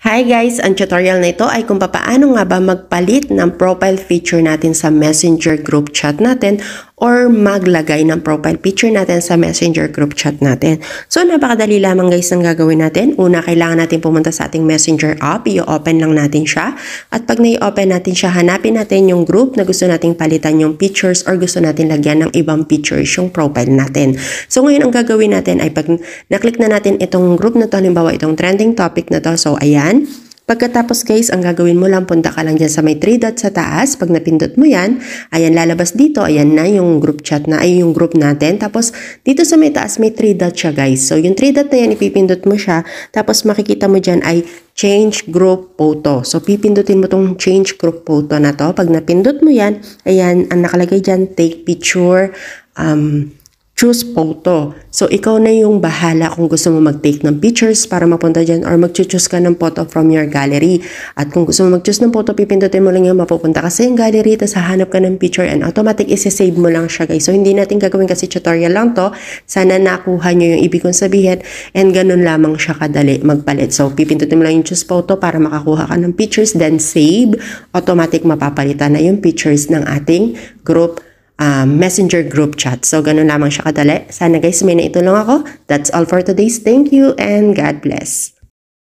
Hi guys! Ang tutorial na ito ay kung paano nga ba magpalit ng profile picture natin sa Messenger group chat natin or maglagay ng profile picture natin sa Messenger group chat natin. So napakadali lamang guys ang gagawin natin. Una, kailangan natin pumunta sa ating Messenger app. I-open lang natin siya. At pag na-open natin siya, hanapin natin yung group na gusto nating palitan yung pictures or gusto natin lagyan ng ibang pictures yung profile natin. So ngayon ang gagawin natin ay pag naklik na natin itong group na to, halimbawa itong trending topic na to. So ayan. Pagkatapos guys, ang gagawin mo lang, punta ka lang dyan sa may 3 dots sa taas. Pag napindot mo yan, ayan, lalabas dito. Ayan na yung group chat na, ay yung group natin. Tapos dito sa may taas, may 3 dots siya guys. So yung 3 dot na yan, ipipindot mo siya. Tapos makikita mo dyan ay change group photo. So pipindutin mo tong change group photo na to. Pag napindot mo yan, ayan, ang nakalagay dyan, take picture, choose photo. So, ikaw na yung bahala kung gusto mo mag-take ng pictures para mapunta dyan or mag-choose ka ng photo from your gallery. At kung gusto mo mag-choose ng photo, pipindutin mo lang yung mapupunta ka sa yung gallery, tapos hahanap ka ng picture and automatic isi-save mo lang siya guys. So, hindi natin gagawin kasi tutorial lang to. Sana nakuha nyo yung ibig kong sabihin and ganun lamang siya kadali magpalit. So, pipindutin mo lang yung choose photo para makakuha ka ng pictures, then save. Automatic mapapalitan na yung pictures ng ating group Messenger group chat. So, ganun lamang siya kadali. Sana guys, may naitulong ako. That's all for today's. Thank you and God bless.